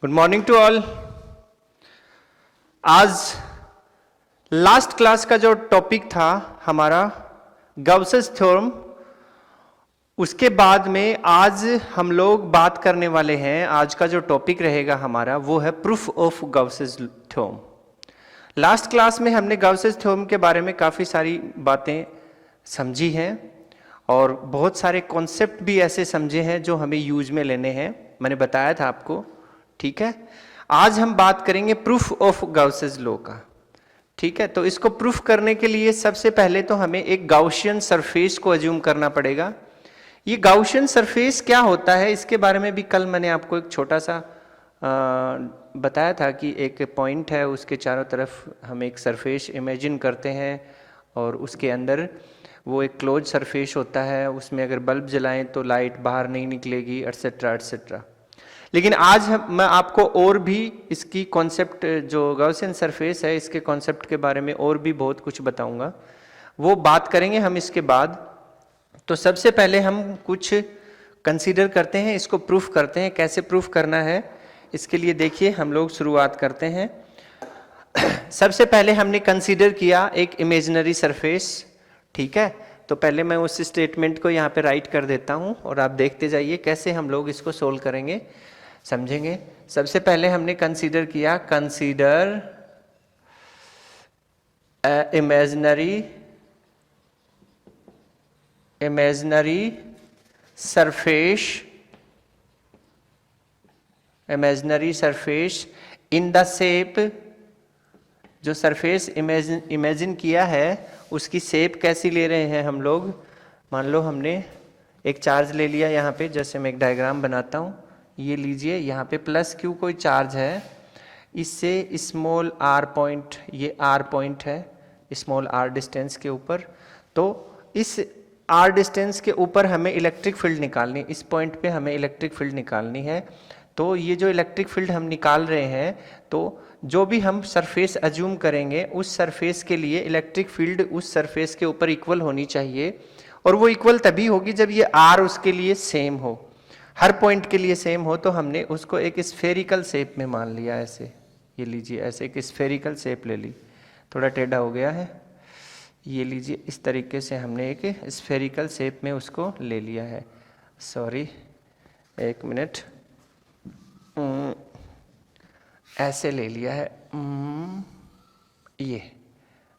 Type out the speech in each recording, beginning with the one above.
Good morning to all. आज last class का जो टॉपिक था हमारा गाउसेस थ्योरम, उसके बाद में आज हम लोग बात करने वाले हैं। आज का जो टॉपिक रहेगा हमारा वो है proof of Gauss's theorem. Last class में हमने गाउसेस थ्योरम के बारे में काफ़ी सारी बातें समझी हैं और बहुत सारे कॉन्सेप्ट भी ऐसे समझे हैं जो हमें यूज में लेने हैं। मैंने बताया था आपको, ठीक है। आज हम बात करेंगे प्रूफ ऑफ गाउसेस लॉ का, ठीक है। तो इसको प्रूफ करने के लिए सबसे पहले तो हमें एक गाउशियन सरफेस को अज्यूम करना पड़ेगा। ये गाउशियन सरफेस क्या होता है इसके बारे में भी कल मैंने आपको एक छोटा सा बताया था कि एक पॉइंट है, उसके चारों तरफ हम एक सरफेस इमेजिन करते हैं और उसके अंदर वो एक क्लोज सरफेस होता है, उसमें अगर बल्ब जलाएं तो लाइट बाहर नहीं निकलेगी, एटसेट्रा एटसेट्रा। लेकिन आज मैं आपको और भी इसकी कॉन्सेप्ट, जो गाउसियन सरफेस है, इसके कॉन्सेप्ट के बारे में और भी बहुत कुछ बताऊंगा, वो बात करेंगे हम इसके बाद। तो सबसे पहले हम कुछ कंसीडर करते हैं, इसको प्रूफ करते हैं। कैसे प्रूफ करना है इसके लिए देखिए हम लोग शुरुआत करते हैं। सबसे पहले हमने कंसीडर किया एक इमेजिनरी सरफेस, ठीक है। तो पहले मैं उस स्टेटमेंट को यहाँ पे राइट कर देता हूँ और आप देखते जाइए कैसे हम लोग इसको सोल्व करेंगे, समझेंगे। सबसे पहले हमने कंसीडर किया, consider imaginary surface in the shape, जो सरफेस इमेजिन किया है उसकी शेप कैसी ले रहे हैं हम लोग। मान लो हमने एक चार्ज ले लिया यहाँ पे, जैसे मैं एक डायग्राम बनाता हूँ, ये लीजिए यहाँ पे प्लस क्यू कोई चार्ज है, इससे स्मॉल आर पॉइंट, ये आर पॉइंट है स्मॉल आर डिस्टेंस के ऊपर। तो इस आर डिस्टेंस के ऊपर हमें इलेक्ट्रिक फील्ड निकालनी, इस पॉइंट पे हमें इलेक्ट्रिक फील्ड निकालनी है। तो ये जो इलेक्ट्रिक फील्ड हम निकाल रहे हैं, तो जो भी हम सरफेस अज्यूम करेंगे उस सरफेस के लिए इलेक्ट्रिक फील्ड उस सरफेस के ऊपर इक्वल होनी चाहिए, और वो इक्वल तभी होगी जब ये आर उसके लिए सेम हो, हर पॉइंट के लिए सेम हो। तो हमने उसको एक स्फेरिकल शेप में मान लिया, ऐसे ये लीजिए, ऐसे एक स्फेरिकल शेप ले ली, थोड़ा टेढ़ा हो गया है, ये लीजिए, इस तरीके से हमने एक स्फेरिकल शेप में उसको ले लिया है। सॉरी, एक मिनट, ऐसे ले लिया है, ये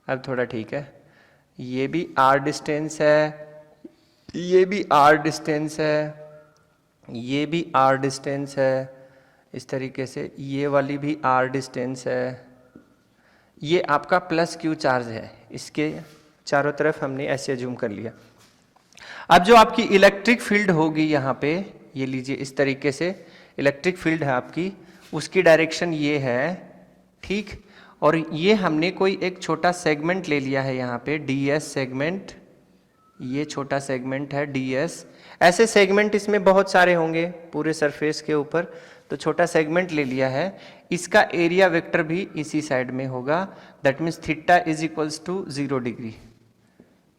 अब थोड़ा ठीक है। ये भी आर डिस्टेंस है, ये भी आर डिस्टेंस है, ये भी आर डिस्टेंस है, इस तरीके से ये वाली भी आर डिस्टेंस है। ये आपका प्लस क्यू चार्ज है, इसके चारों तरफ हमने ऐसे अज्यूम कर लिया। अब जो आपकी इलेक्ट्रिक फील्ड होगी यहाँ पे, ये लीजिए, इस तरीके से इलेक्ट्रिक फील्ड है आपकी, उसकी डायरेक्शन ये है, ठीक। और ये हमने कोई एक छोटा सेगमेंट ले लिया है यहाँ पे, ds सेगमेंट, ये छोटा सेगमेंट है ds। ऐसे सेगमेंट इसमें बहुत सारे होंगे पूरे सरफेस के ऊपर, तो छोटा सेगमेंट ले लिया है। इसका एरिया वेक्टर भी इसी साइड में होगा, that means theta is equals to 0 degree,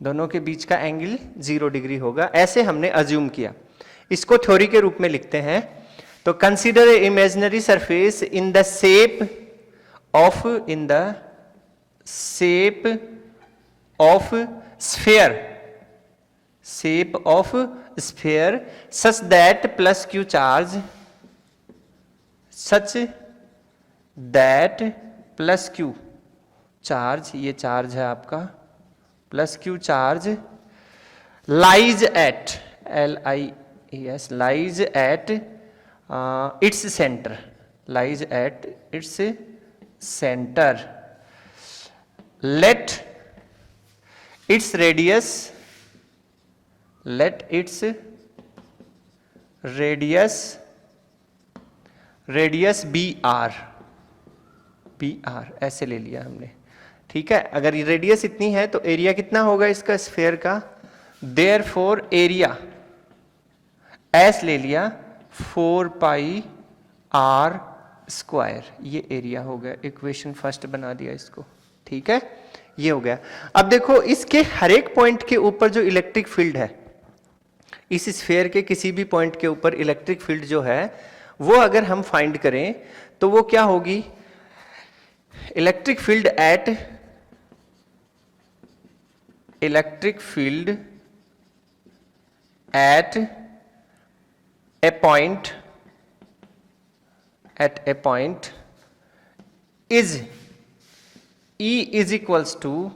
दोनों के बीच का एंगल 0 डिग्री होगा। ऐसे हमने अज्यूम किया, इसको थ्योरी के रूप में लिखते हैं। तो consider a imaginary surface in the shape sphere such that plus q charge, ये चार्ज है आपका, plus Q charge lies at its center, let its radius be r, ऐसे ले लिया हमने, ठीक है। अगर रेडियस इतनी है तो एरिया कितना होगा इसका स्फेयर का, देयरफॉर एरिया एस ले लिया 4 पाई r स्क्वायर, ये एरिया हो गया। इक्वेशन फर्स्ट बना दिया इसको, ठीक है, ये हो गया। अब देखो इसके हर एक पॉइंट के ऊपर जो इलेक्ट्रिक फील्ड है, इस स्फीयर के किसी भी पॉइंट के ऊपर इलेक्ट्रिक फील्ड जो है वो अगर हम फाइंड करें तो वो क्या होगी, electric field at a point is E is equals to,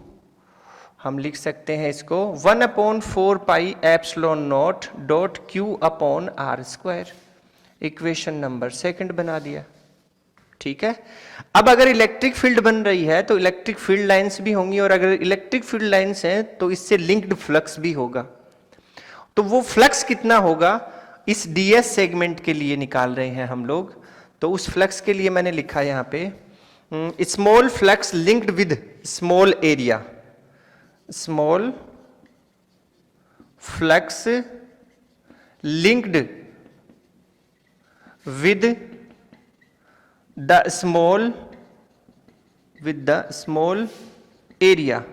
हम लिख सकते हैं इसको 1/4 pi epsilon nought dot Q upon R square. Equation number second बना दिया। ठीक है, अब अगर इलेक्ट्रिक फील्ड बन रही है तो इलेक्ट्रिक फील्ड लाइंस भी होंगी, और अगर इलेक्ट्रिक फील्ड लाइंस हैं तो इससे लिंक्ड फ्लक्स भी होगा। तो वो फ्लक्स कितना होगा इस डीएस सेगमेंट के लिए निकाल रहे हैं हम लोग। तो उस फ्लक्स के लिए मैंने लिखा यहां पे small flux linked with small area, small flux linked with the small area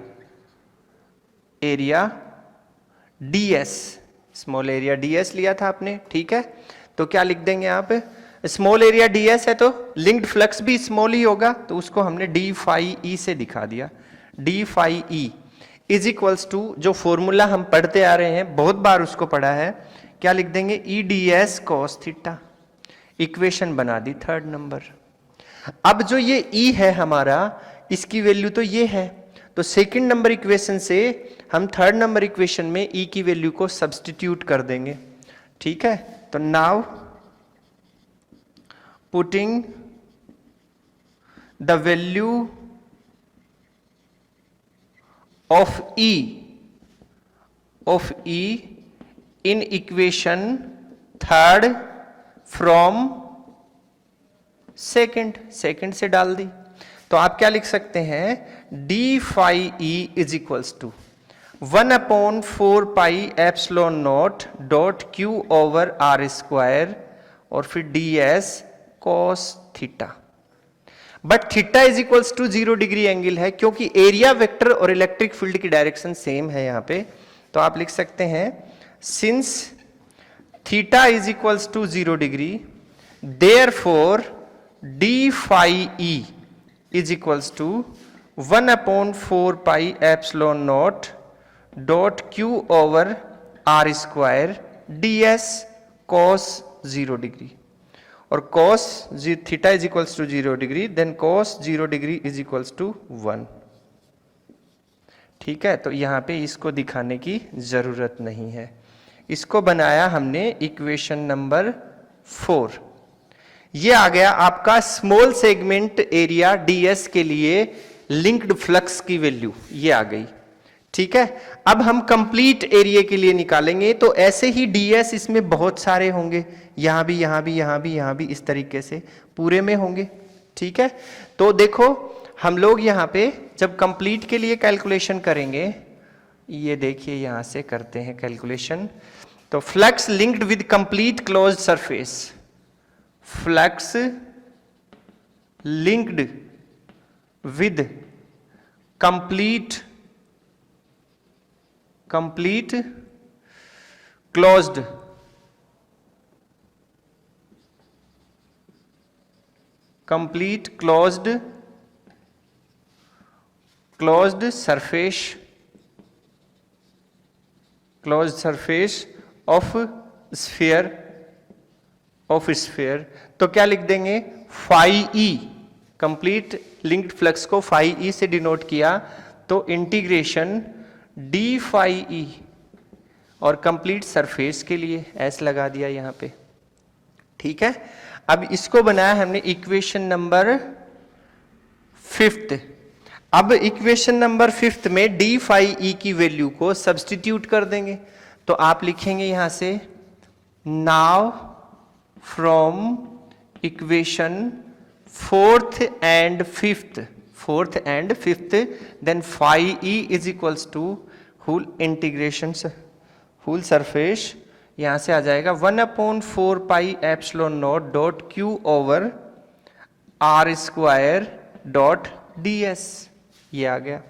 ds, small area ds लिया था आपने। ठीक है, तो क्या लिख देंगे आप, स्मॉल एरिया ds है तो लिंक्ड फ्लक्स भी स्मॉल ही होगा, तो उसको हमने d फाई e से दिखा दिया। d phi e is equals to, जो फॉर्मूला हम पढ़ते आ रहे हैं, बहुत बार उसको पढ़ा है, क्या लिख देंगे, E D S cos theta. Equation बना दी थर्ड नंबर। अब जो ये E है हमारा, इसकी वैल्यू तो ये है, तो सेकंड नंबर इक्वेशन से हम थर्ड नंबर इक्वेशन में E की वैल्यू को सब्स्टिट्यूट कर देंगे। ठीक है, तो now putting the value of E in equation third from second से डाल दी, तो आप क्या लिख सकते हैं, d phi e is equals to 1/4 pi epsilon nought dot Q over R square और फिर ds cos theta. But theta is equals to 0 degree angle है, क्योंकि एरिया वेक्टर और इलेक्ट्रिक फील्ड की डायरेक्शन सेम है यहां पे, तो आप लिख सकते हैं since theta is equals to 0 degree, therefore d phi e is equals to 1/4 pi epsilon nought dot Q over R square ds cos 0 degree, और cos theta is equals to 0 degree, then cos 0 degree is equals to 1। ठीक है, तो यहां पे इसको दिखाने की जरूरत नहीं है। इसको बनाया हमने इक्वेशन नंबर 4। ये आ गया आपका स्मॉल सेगमेंट एरिया ds के लिए लिंक्ड फ्लक्स की वैल्यू, ये आ गई। ठीक है, अब हम कंप्लीट एरिया के लिए निकालेंगे, तो ऐसे ही ds इसमें बहुत सारे होंगे, यहां भी यहां भी यहां भी यहां भी, इस तरीके से पूरे में होंगे। ठीक है, तो देखो हम लोग यहां पे जब कंप्लीट के लिए कैलकुलेशन करेंगे, ये देखिए यहां से करते हैं कैलकुलेशन, तो flux linked with complete closed surface, flux linked with complete closed surface of sphere, तो क्या लिख देंगे, phi e, complete linked flux को फाई e से डिनोट किया, तो इंटीग्रेशन d फाई e, और कंप्लीट सरफेस के लिए s लगा दिया यहां पे। ठीक है, अब इसको बनाया हमने इक्वेशन नंबर 5। अब इक्वेशन नंबर 5 में d फाई e की वैल्यू को सब्स्टिट्यूट कर देंगे, तो आप लिखेंगे यहां से now from equation 4th and 5th, then phi e is equals to whole integration whole surface, यहां से आ जाएगा 1/4 pi epsilon nought dot Q over R square dot ds, ये आ गया।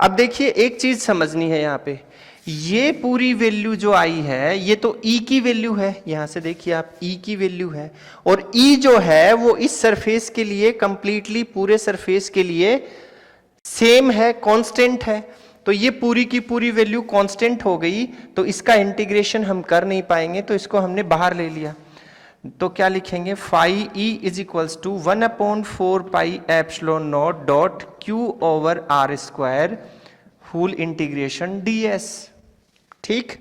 अब देखिए एक चीज समझनी है यहां पे ये पूरी वैल्यू जो आई है ये तो E की वैल्यू है, यहां से देखिए आप E की वैल्यू है, और E जो है वो इस सरफेस के लिए कंप्लीटली पूरे सरफेस के लिए सेम है, कांस्टेंट है। तो ये पूरी की पूरी वैल्यू कांस्टेंट हो गई, तो इसका इंटीग्रेशन हम कर नहीं पाएंगे, तो इसको हमने बाहर ले लिया। तो क्या लिखेंगे, phi E is equals to 1/4 pi epsilon nought dot Q over R square whole integration ds। ठीक,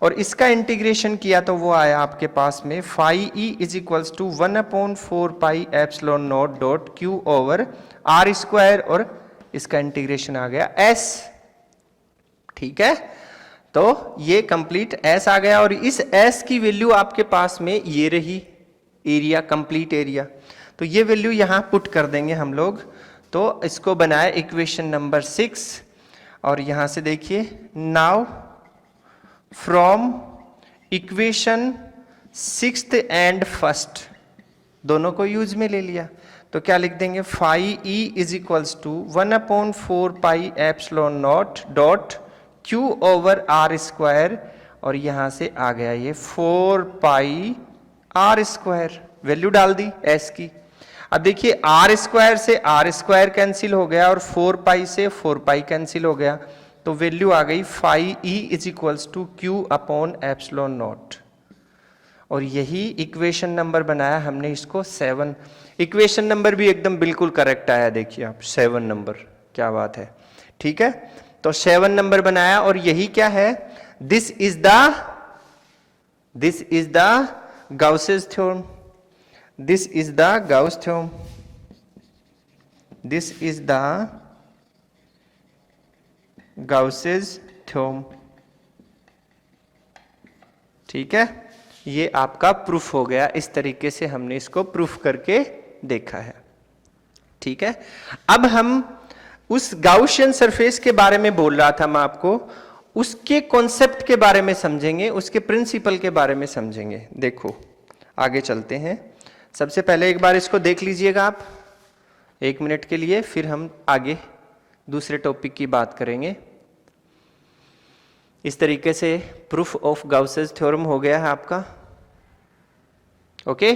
और इसका इंटीग्रेशन किया तो वो आया आपके पास में phi E is equals to 1/4 pi epsilon nought dot Q over R square, और इसका इंटीग्रेशन आ गया s। ठीक है, तो ये कंप्लीट s आ गया, और इस s की वैल्यू आपके पास में ये रही, एरिया, कंप्लीट एरिया। तो ये वैल्यू यहां पुट कर देंगे हम लोग। तो इसको बनाया इक्वेशन नंबर 6, और यहां से देखिए, now from equation 6th and 1st दोनों को यूज में ले लिया, तो क्या लिख देंगे, phi E is equals to 1/4 pi epsilon nought dot Q over R square, और यहां से आ गया ये 4 पाई आर स्क्वायर, वैल्यू डाल दी एस की। अब देखिए आर स्क्वायर से आर स्क्वायर कैंसिल हो गया, और 4 पाई से 4 पाई कैंसिल हो गया, तो वैल्यू आ गई phi E is equals to Q upon epsilon nought, और यही इक्वेशन नंबर बनाया हमने इसको 7। इक्वेशन नंबर भी एकदम बिल्कुल करेक्ट आया, देखिए आप 7 नंबर, क्या बात है। ठीक है, तो 7 नंबर बनाया, और यही क्या है, this is the Gauss's theorem, this is the Gauss theorem, this is the Gauss's theorem. ठीक है, ये आपका प्रूफ हो गया, इस तरीके से हमने इसको प्रूफ करके देखा है। ठीक है, अब हम उस गाउशियन सरफेस के बारे में बोल रहा था मैं आपको, उसके कॉन्सेप्ट के बारे में समझेंगे, उसके प्रिंसिपल के बारे में समझेंगे। देखो आगे चलते हैं, सबसे पहले एक बार इसको देख लीजिएगा आप 1 मिनट के लिए, फिर हम आगे दूसरे टॉपिक की बात करेंगे। इस तरीके से प्रूफ ऑफ गाउसेस थ्योरम हो गया है आपका। ओके,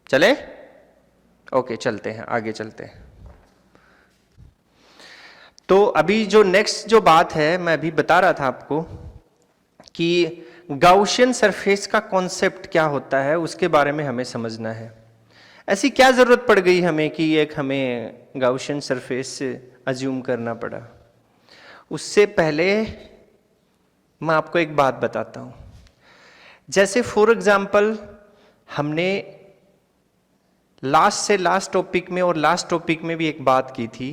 चले, ओके चलते हैं, आगे चलते हैं। तो अभी जो नेक्स्ट जो बात है, मैं अभी बता रहा था आपको कि गाउशियन सरफेस का कॉन्सेप्ट क्या होता है, उसके बारे में हमें समझना है। ऐसी क्या जरूरत पड़ गई हमें कि एक हमें गाउशियन सरफेस अज्यूम करना पड़ा। उससे पहले मैं आपको एक बात बताता हूं। जैसे फॉर एग्जाम्पल हमने लास्ट से लास्ट टॉपिक में और लास्ट टॉपिक में भी एक बात की थी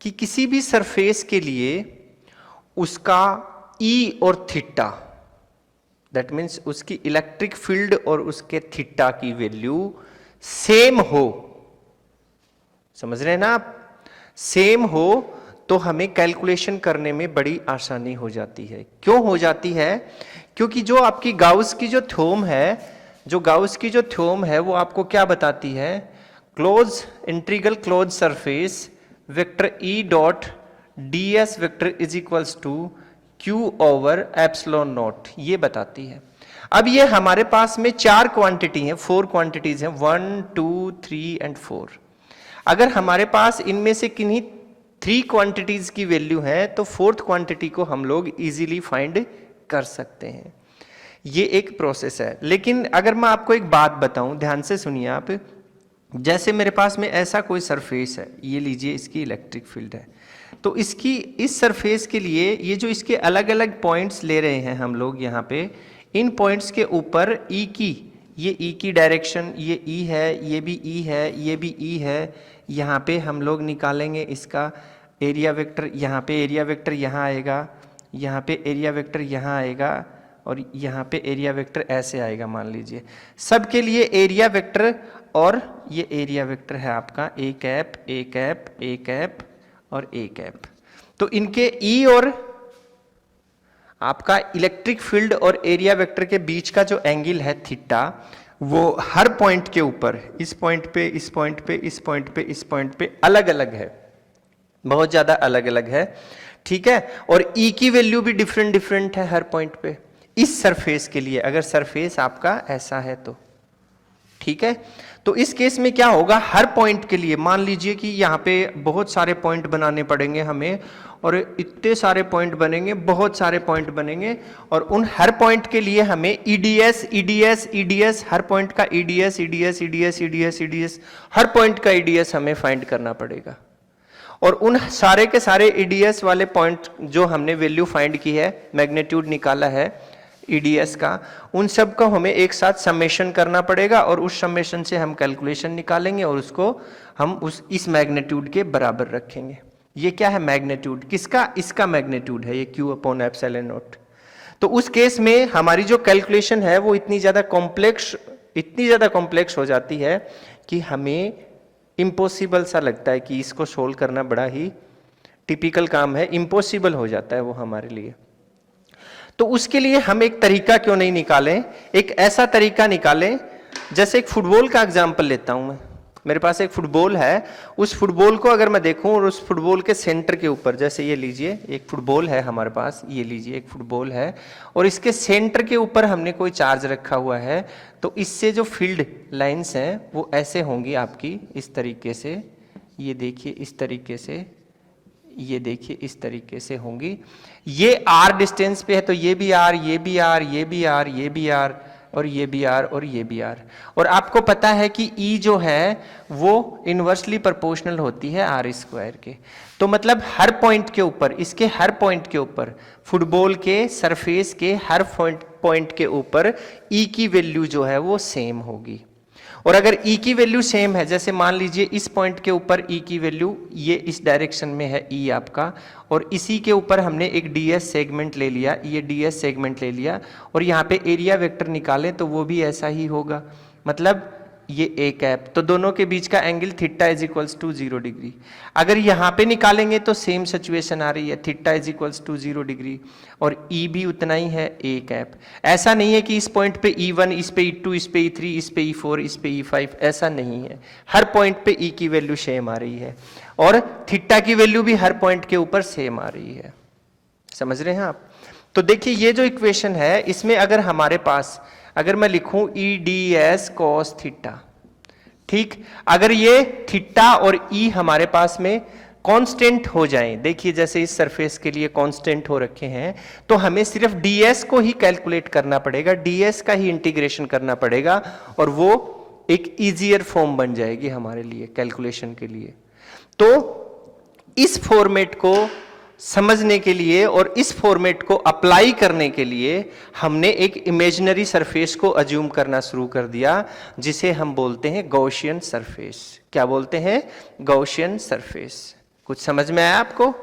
कि किसी भी सरफेस के लिए उसका ई और थीटा, दैट मीन्स उसकी इलेक्ट्रिक फील्ड और उसके थीटा की वैल्यू सेम हो, समझ रहे हैं ना आप, सेम हो, तो हमें कैलकुलेशन करने में बड़ी आसानी हो जाती है। क्यों हो जाती है? क्योंकि जो आपकी गाउस की जो थ्योरम है, जो गाउस की जो थ्योरम है वो आपको क्या बताती है, close integral close surface vector E dot D S vector is equals to Q over epsilon nought, ये बताती है। अब ये हमारे पास में 4 क्वांटिटी हैं, 4 क्वांटिटीज हैं, 1 2 3 एंड 4। अगर हमारे पास इनमें से किन्हीं 3 क्वांटिटीज की वैल्यू है तो 4th क्वांटिटी को हम लोग इजीली फाइंड कर सकते हैं। ये एक प्रोसेस है। लेकिन अगर मैं आपको एक बात बताऊं, ध्यान से सुनिए आप, जैसे मेरे पास में ऐसा कोई सरफेस है, ये लीजिए इसकी इलेक्ट्रिक फील्ड है, तो इसकी इस सरफेस के लिए ये जो इसके अलग अलग पॉइंट्स ले रहे हैं हम लोग यहाँ पे, इन पॉइंट्स के ऊपर ई की, ये ई की डायरेक्शन, ये ई है, ये भी ई है, ये भी ई है, यहाँ पे हम लोग निकालेंगे इसका एरिया वेक्टर, यहाँ पे एरिया वेक्टर यहाँ आएगा, यहाँ पे एरिया वेक्टर यहाँ आएगा, और यहाँ पे एरिया वेक्टर ऐसे आएगा। मान लीजिए सबके लिए एरिया वेक्टर, और ये एरिया वेक्टर है आपका A cap A cap A cap और ए कैप। तो इनके ई और आपका इलेक्ट्रिक फील्ड और एरिया वेक्टर के बीच का जो एंगल है थीटा, वो हर पॉइंट के ऊपर, इस पॉइंट पे, इस पॉइंट पे, इस पॉइंट पे, इस पॉइंट पे अलग अलग है, बहुत ज्यादा अलग अलग है। ठीक है, और ई की वैल्यू भी डिफरेंट डिफरेंट है हर पॉइंट पे इस सरफेस के लिए, अगर सरफेस आपका ऐसा है तो। ठीक है, तो इस केस में क्या होगा, हर पॉइंट के लिए मान लीजिए कि यहाँ पे बहुत सारे पॉइंट बनाने पड़ेंगे हमें, और इतने सारे पॉइंट बनेंगे, बहुत सारे पॉइंट बनेंगे, और उन हर पॉइंट के लिए हमें ईडीएस ईडीएस ईडीएस, हर पॉइंट का EDS EDS EDS EDS EDS, हर पॉइंट का ईडीएस हमें फाइंड करना पड़ेगा। और उन सारे के सारे ईडीएस वाले पॉइंट जो हमने वैल्यू फाइंड की है, मैग्नीट्यूड निकाला है ईडीएस का, उन सब को हमें एक साथ समेशन करना पड़ेगा, और उस समेशन से हम कैलकुलेशन निकालेंगे और उसको हम इस मैग्नीट्यूड के बराबर रखेंगे। ये क्या है मैग्नीट्यूड, किसका, इसका मैग्नीट्यूड है ये Q अपॉन एप्सिलॉन नॉट। तो उस केस में हमारी जो कैलकुलेशन है वो इतनी ज्यादा कॉम्प्लेक्स हो जाती है कि हमें इम्पॉसिबल सा लगता है कि इसको सोल्व करना बड़ा ही टिपिकल काम है, इम्पॉसिबल हो जाता है वो हमारे लिए। तो उसके लिए हम एक तरीका क्यों नहीं निकालें, एक ऐसा तरीका निकालें, जैसे एक फुटबॉल का एग्जांपल लेता हूं मैं। मेरे पास एक फुटबॉल है, उस फुटबॉल को अगर मैं देखूं और उस फुटबॉल के सेंटर के ऊपर, जैसे ये लीजिए एक फुटबॉल है हमारे पास, ये लीजिए एक फुटबॉल है, और इसके सेंटर के ऊपर हमने कोई चार्ज रखा हुआ है, तो इससे जो फील्ड लाइंस हैं वो ऐसे होंगी आपकी इस तरीके से, ये देखिए इस तरीके से, ये देखिए इस तरीके से होंगी। ये आर डिस्टेंस पे है तो ये भी आर, ये भी आर, ये भी आर, ये भी आर, और ये भी आर, और ये भी आर। और आपको पता है कि ई जो है वो इनवर्सली प्रोपोर्शनल होती है आर स्क्वायर के। तो मतलब हर पॉइंट के ऊपर, इसके हर पॉइंट के ऊपर, फुटबॉल के सरफेस के हर पॉइंट के ऊपर ई की वैल्यू जो है वो सेम होगी। और अगर ई की वैल्यू सेम है, जैसे मान लीजिए इस पॉइंट के ऊपर ई की वैल्यू ये इस डायरेक्शन में है ई आपका, और इसी के ऊपर हमने एक डीएस सेगमेंट ले लिया, ये डीएस सेगमेंट ले लिया, और यहाँ पे एरिया वेक्टर निकालें तो वो भी ऐसा ही होगा, मतलब ये ए कैप, तो दोनों के बीच का angle theta is equals to 0 degree. अगर यहाँ पे निकालेंगे तो सेम सिचुएशन आ रही है, theta is equals to 0 degree, और ई भी उतना ही है ए कैप। ऐसा नहीं है कि इस पॉइंट पे E1, इस पे E2, इस पे E3, इस पे E4, इस पे E5, ऐसा नहीं है। हर पॉइंट पे ई की वैल्यू सेम आ रही है, और थीटा की वैल्यू भी हर पॉइंट के ऊपर सेम आ रही है। समझ रहे हैं आप? तो देखिए ये जो इक्वेशन है, इसमें अगर हमारे पास, अगर मैं लिखूं E D S cos theta, ठीक, अगर ये थीटा और ई हमारे पास में कांस्टेंट हो जाएं, देखिए जैसे इस सरफेस के लिए कांस्टेंट हो रखे हैं, तो हमें सिर्फ ds को ही कैलकुलेट करना पड़ेगा, ds का ही इंटीग्रेशन करना पड़ेगा, और वो एक इजियर फॉर्म बन जाएगी हमारे लिए कैलकुलेशन के लिए। तो इस फॉर्मेट को समझने के लिए और इस फॉर्मेट को अप्लाई करने के लिए हमने एक इमेजिनरी सरफेस को अज्यूम करना शुरू कर दिया, जिसे हम बोलते हैं गॉसियन सरफेस। क्या बोलते हैं? Gaussian surface. कुछ समझ में आया आपको?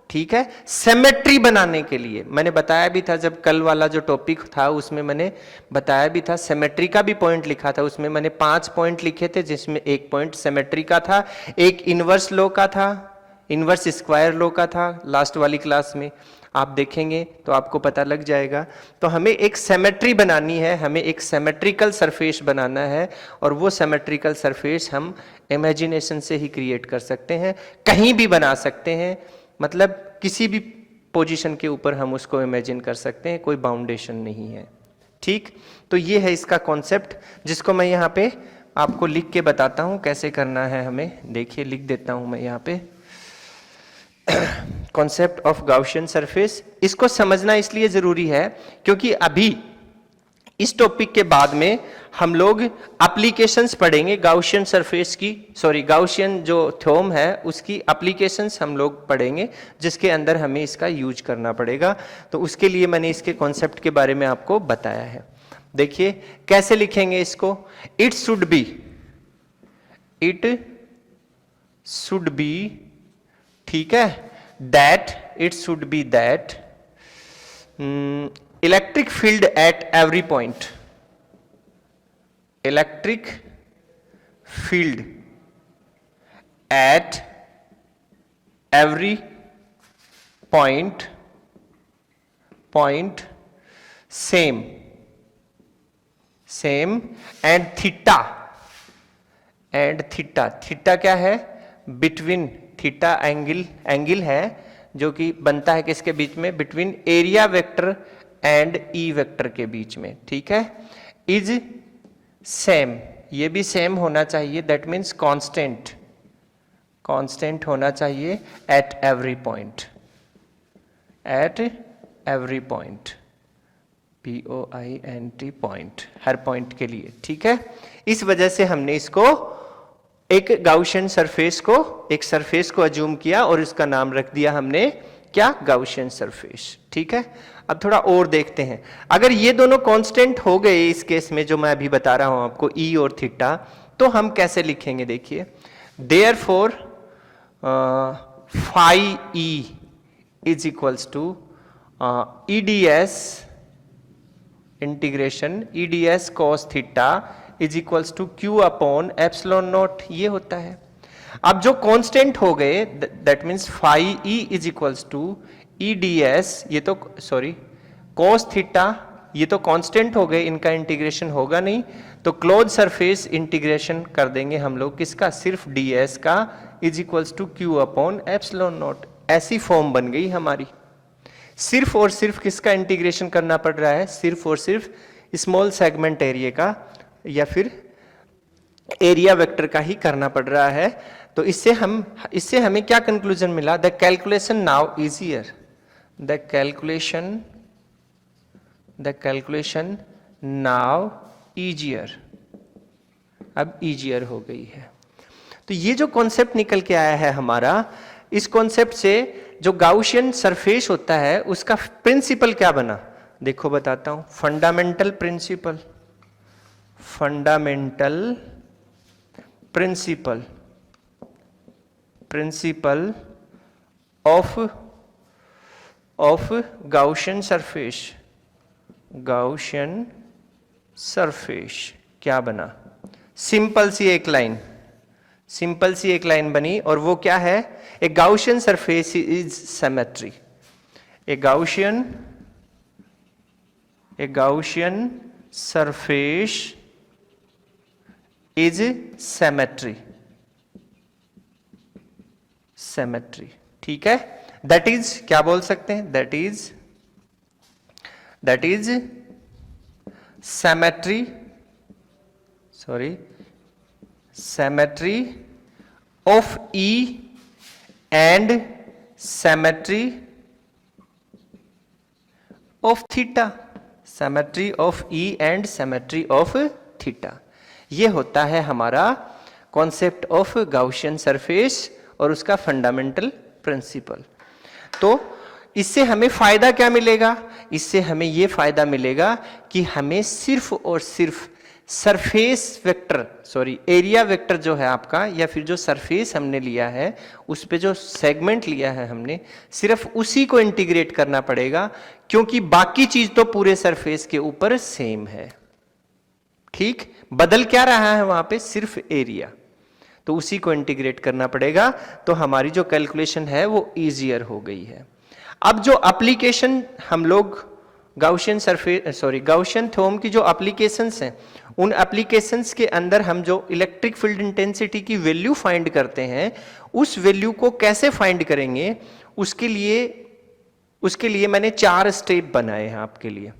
ठीक है। सिमेट्री बनाने के लिए मैंने बताया भी था, जब कल वाला जो टॉपिक था उसमें मैंने बताया भी था, सिमेट्री का भी पॉइंट लिखा था, उसमें मैंने 5 पॉइंट लिखे थे, जिसमें एक पॉइंट सिमेट्री का था, एक इनवर्स लॉ का था, इनवर्स स्क्वायर लॉ का था। लास्ट वाली क्लास में आप देखेंगे तो आपको पता लग जाएगा। तो हमें एक सिमेट्री बनानी है, हमें एक सिमेट्रिकल सरफेस बनाना है, और वो सिमेट्रिकल सरफेस हम इमेजिनेशन से ही क्रिएट कर सकते हैं, कहीं भी बना सकते हैं, मतलब किसी भी पोजीशन के ऊपर हम उसको इमेजिन कर सकते हैं, कोई बाउंडेशन नहीं है। ठीक, तो ये है इसका कॉन्सेप्ट, जिसको मैं यहाँ पे आपको लिख के बताता हूँ कैसे करना है हमें। देखिए लिख देता हूँ मैं यहाँ पे, कॉन्सेप्ट ऑफ गॉसियन सरफेस। इसको समझना इसलिए जरूरी है क्योंकि अभी इस टॉपिक के बाद में हम लोग एप्लीकेशंस पढ़ेंगे गॉसियन सरफेस की, सॉरी गॉसियन जो थ्योरम है उसकी एप्लीकेशंस हम लोग पढ़ेंगे, जिसके अंदर हमें इसका यूज करना पड़ेगा। तो उसके लिए मैंने इसके कॉन्सेप्ट के बारे में आपको बताया है। देखिए कैसे लिखेंगे इसको। इट शुड बी, ठीक है, that, it should be that electric field at every point, electric field at every point same and theta क्या है? बिटवीन, थीटा एंगल है जो कि बनता है किसके बीच में, between area vector and E vector के बीच में, ठीक है, इज सेम, ये भी सेम होना चाहिए, दैट मीन्स कांस्टेंट, कांस्टेंट होना चाहिए at every point, at every point, POINT point, her point के लिए, ठीक है। इस वजह से हमने इसको एक गाउशियन सरफेस को, एक सरफेस को अज्यूम किया और इसका नाम रख दिया हमने क्या, गाउशियन सरफेस, ठीक है। अब थोड़ा और देखते हैं, अगर ये दोनों कांस्टेंट हो गए इस केस में जो मैं अभी बता रहा हूं आपको, ई और थीटा, तो हम कैसे लिखेंगे, देखिए, therefore phi E is equals to EDS integration EDS cos theta is equals to Q upon epsilon nought, ये होता है। अब जो कांस्टेंट हो गए, that means phi E is equals to EDS, ये तो सॉरी cos थीटा, ये तो कांस्टेंट हो गए, इनका इंटीग्रेशन होगा नहीं, तो क्लोज सरफेस इंटीग्रेशन कर देंगे हम लोग किसका, सिर्फ ds का, is equals to Q upon epsilon nought. ऐसी फॉर्म बन गई हमारी। सिर्फ और सिर्फ किसका इंटीग्रेशन करना पड़ रहा है, सिर्फ और सिर्फ स्मॉल सेगमेंट एरिया का या फिर एरिया वेक्टर का ही करना पड़ रहा है। तो इससे हमें क्या कंक्लूजन मिला, the calculation now easier, the calculation now easier, अब इजियर हो गई है। तो ये जो कॉन्सेप्ट निकल के आया है हमारा, इस कॉन्सेप्ट से जो गाउशियन सरफेस होता है उसका प्रिंसिपल क्या बना, देखो बताता हूं, fundamental principle, fundamental principle, principle of Gaussian surface, Gaussian surface क्या बना, सिंपल सी एक लाइन, सिंपल सी एक लाइन बनी, और वो क्या है, a Gaussian surface is symmetry, a Gaussian surface is symmetry, symmetry, ठीक है। दैट इज क्या बोल सकते हैं, that is symmetry, sorry, symmetry of E and symmetry of theta, symmetry of E and symmetry of theta, ये होता है हमारा कॉन्सेप्ट ऑफ गाउशियन सरफेस और उसका फंडामेंटल प्रिंसिपल। तो इससे हमें फायदा क्या मिलेगा, इससे हमें यह फायदा मिलेगा कि हमें सिर्फ और सिर्फ surface vector, sorry area vector जो है आपका, या फिर जो सरफेस हमने लिया है उस पे जो सेगमेंट लिया है हमने, सिर्फ उसी को इंटीग्रेट करना पड़ेगा, क्योंकि बाकी चीज तो पूरे सरफेस के ऊपर सेम है, ठीक। बदल क्या रहा है वहां पे, सिर्फ एरिया, तो उसी को इंटीग्रेट करना पड़ेगा, तो हमारी जो कैलकुलेशन है वो इजियर हो गई है। अब जो एप्लीकेशन हम लोग Gaussian surface, sorry Gaussian theorem की जो एप्लीकेशंस हैं, उन एप्लीकेशंस के अंदर हम जो इलेक्ट्रिक फील्ड इंटेंसिटी की वैल्यू फाइंड करते हैं, उस वैल्यू को कैसे फाइंड करेंगे, उसके लिए मैंने 4 स्टेप बनाए हैं आपके लिए।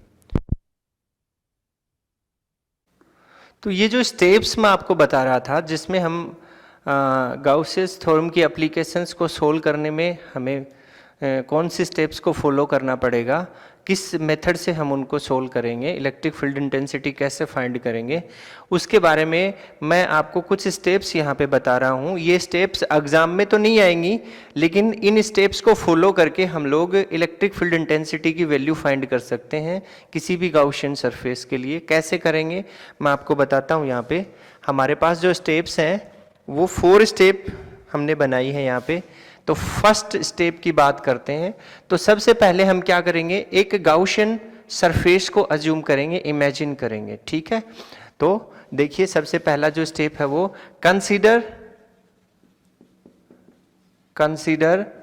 तो ये जो स्टेप्स मैं आपको बता रहा था, जिसमें हम गाउसियस थ्योरम की एप्लीकेशंस को सोल्व करने में हमें कौन सी स्टेप्स को फॉलो करना पड़ेगा, किस मेथड से हम उनको सोल्व करेंगे, इलेक्ट्रिक फील्ड इंटेंसिटी कैसे फाइंड करेंगे, उसके बारे में मैं आपको कुछ स्टेप्स यहाँ पे बता रहा हूँ। ये स्टेप्स एग्जाम में तो नहीं आएंगी, लेकिन इन स्टेप्स को फॉलो करके हम लोग इलेक्ट्रिक फील्ड इंटेंसिटी की वैल्यू फाइंड कर सकते हैं किसी भी गाउशियन सरफेस के लिए। कैसे करेंगे मैं आपको बताता हूँ। यहाँ पे हमारे पास जो स्टेप्स हैं वो 4 स्टेप हमने बनाई है यहाँ पे। तो फर्स्ट स्टेप की बात करते हैं। तो सबसे पहले हम क्या करेंगे, एक गाउशियन सरफेस को अज्यूम करेंगे, इमेजिन करेंगे, ठीक है। तो देखिए सबसे पहला जो स्टेप है वो consider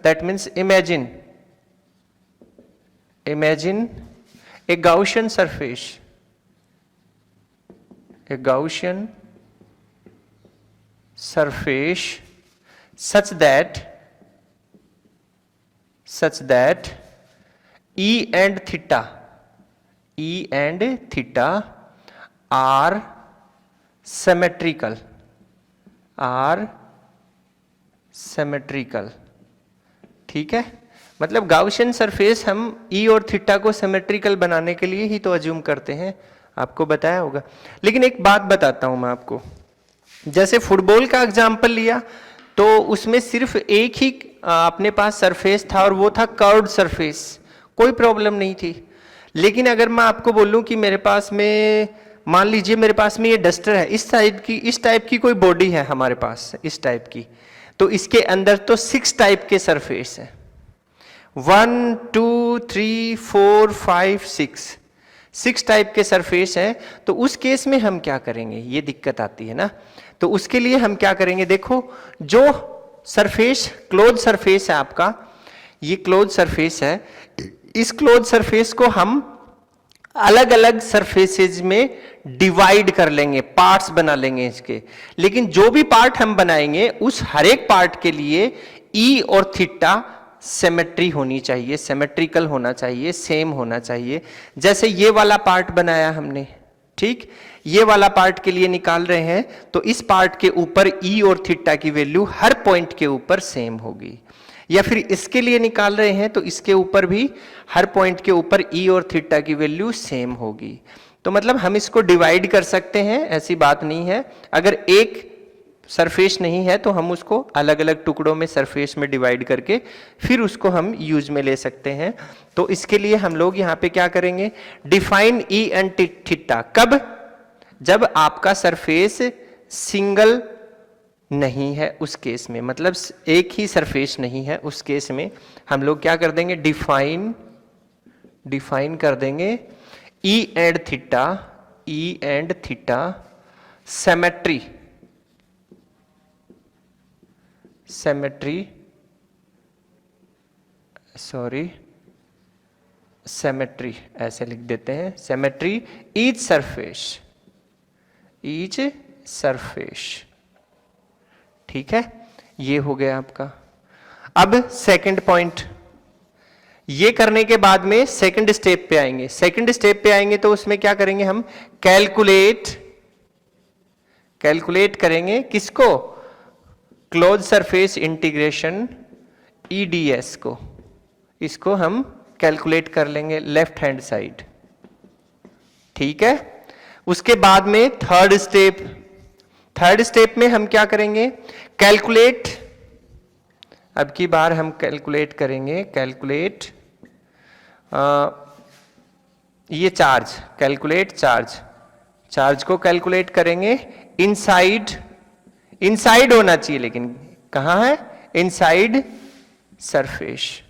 that means imagine a Gaussian surface, such such that E and theta are symmetrical, ठीक है। मतलब गाउसियन सरफेस हम ई और थीटा को सिमेट्रिकल बनाने के लिए ही तो अज्यूम करते हैं, आपको बताया होगा। लेकिन एक बात बताता हूं मैं आपको, जैसे फुटबॉल का एग्जांपल लिया तो उसमें सिर्फ एक ही अपने पास सरफेस था और वो था कर्व्ड सरफेस, कोई प्रॉब्लम नहीं थी। लेकिन अगर मैं आपको बोलूं कि मेरे पास में, मान लीजिए मेरे पास में ये डस्टर है, इस टाइप की कोई बॉडी है हमारे पास, इस टाइप की, तो इसके अंदर तो 6 टाइप के सरफेस है, 1 2 3 4 5 6 टाइप के सरफेस हैं। तो उस केस में हम क्या करेंगे, ये दिक्कत आती है ना, तो उसके लिए हम क्या करेंगे, देखो जो सरफेस क्लोज सरफेस है आपका, ये क्लोज सरफेस है, इस क्लोज सरफेस को हम अलग अलग सरफेसेज में डिवाइड कर लेंगे, पार्ट्स बना लेंगे इसके। लेकिन जो भी पार्ट हम बनाएंगे उस हर एक पार्ट के लिए ई और थीटा सिमेट्री होनी चाहिए, सिमेट्रिकल होना चाहिए, सेम होना चाहिए। जैसे ये वाला पार्ट बनाया हमने, ठीक, ये वाला पार्ट के लिए निकाल रहे हैं तो इस पार्ट के ऊपर ई और थीटा की वैल्यू हर पॉइंट के ऊपर सेम होगी। या फिर इसके लिए निकाल रहे हैं तो इसके ऊपर भी हर पॉइंट के ऊपर ई और थीटा की वैल्यू सेम होगी। तो मतलब हम इसको डिवाइड कर सकते हैं, ऐसी बात नहीं है। अगर एक सरफेस नहीं है तो हम उसको अलग अलग टुकड़ों में सरफेस में डिवाइड करके फिर उसको हम यूज में ले सकते हैं। तो इसके लिए हम लोग यहाँ पे क्या करेंगे, डिफाइन ई एंड थीटा कब, जब आपका सरफेस सिंगल नहीं है उस केस में, मतलब एक ही सरफेस नहीं है उस केस में हम लोग क्या कर देंगे, डिफाइन कर देंगे ई एंड थीटा सिमेट्री ऐसे लिख देते हैं, सिमेट्री ईच सरफेस, ठीक है। ये हो गया आपका। अब सेकंड पॉइंट, ये करने के बाद में सेकंड स्टेप पे आएंगे। सेकंड स्टेप पे आएंगे तो उसमें क्या करेंगे, हम कैलकुलेट करेंगे किसको, क्लोज सरफेस इंटीग्रेशन EDS को, इसको हम कैलकुलेट कर लेंगे लेफ्ट हैंड साइड, ठीक है। उसके बाद में थर्ड स्टेप में हम क्या करेंगे, कैलकुलेट, अब की बार हम कैलकुलेट करेंगे, ये चार्ज को कैलकुलेट करेंगे इनसाइड होना चाहिए, लेकिन कहां है, इनसाइड सरफेस,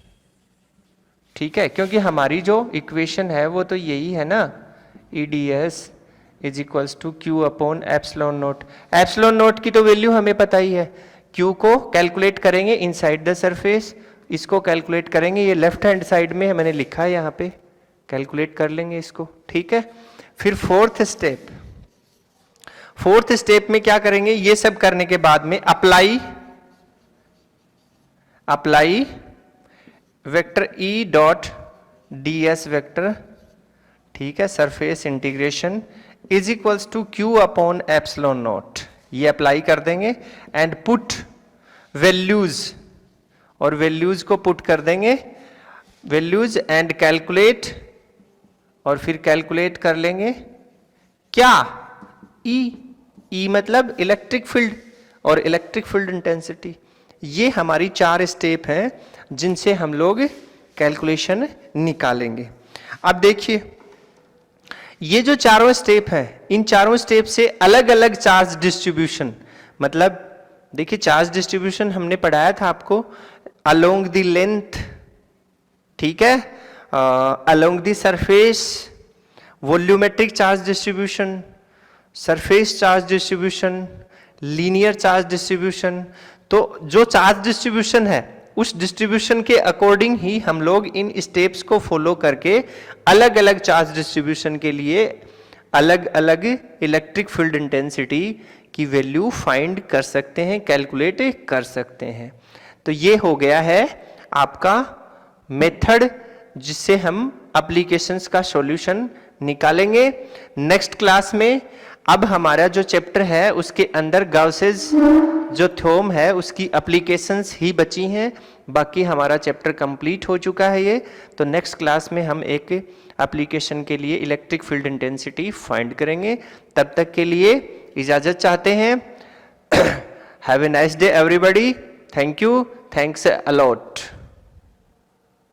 ठीक है। क्योंकि हमारी जो इक्वेशन है वो तो यही है ना, EDS is equals to Q upon epsilon nought. Epsilon nought की तो वैल्यू हमें पता ही है। Q को कैलकुलेट करेंगे इनसाइड द सरफेस, इसको कैलकुलेट करेंगे, ये लेफ्ट हैंड साइड में मैंने लिखा है यहाँ पे, कैलकुलेट कर लेंगे इसको, ठीक है। फिर फोर्थ स्टेप में क्या करेंगे, ये सब करने के बाद में apply vector E dot DS vector, ठीक है, surface integration is equals to Q upon epsilon nought, ये अप्लाई कर देंगे एंड पुट वैल्यूज, और वैल्यूज को पुट कर देंगे, वैल्यूज एंड कैलकुलेट, और फिर कैलकुलेट कर लेंगे क्या, E मतलब इलेक्ट्रिक फील्ड और इलेक्ट्रिक फील्ड इंटेंसिटी। ये हमारी 4 स्टेप हैं जिनसे हम लोग कैलकुलेशन निकालेंगे। अब देखिए ये जो चारों स्टेप हैं, इन चारों स्टेप से अलग अलग चार्ज डिस्ट्रीब्यूशन, मतलब देखिए चार्ज डिस्ट्रीब्यूशन हमने पढ़ाया था आपको अलोंग द लेंथ, ठीक है, along the surface, volumetric charge distribution, surface charge distribution, linear charge distribution. तो जो चार्ज डिस्ट्रीब्यूशन है उस डिस्ट्रीब्यूशन के अकॉर्डिंग ही हम लोग इन स्टेप्स को फॉलो करके अलग अलग चार्ज डिस्ट्रीब्यूशन के लिए अलग अलग इलेक्ट्रिक फील्ड इंटेंसिटी की वैल्यू फाइंड कर सकते हैं, कैलकुलेट कर सकते हैं। तो ये हो गया है आपका मेथड जिससे हम एप्लीकेशंस का सॉल्यूशन निकालेंगे। नेक्स्ट क्लास में अब हमारा जो चैप्टर है उसके अंदर गाउसेस जो थ्योरम है उसकी एप्लीकेशंस ही बची हैं, बाकी हमारा चैप्टर कंप्लीट हो चुका है ये। तो नेक्स्ट क्लास में हम एक एप्लीकेशन के लिए इलेक्ट्रिक फील्ड इंटेंसिटी फाइंड करेंगे। तब तक के लिए इजाजत चाहते हैं। Have a nice day everybody. Thank you, thanks a lot.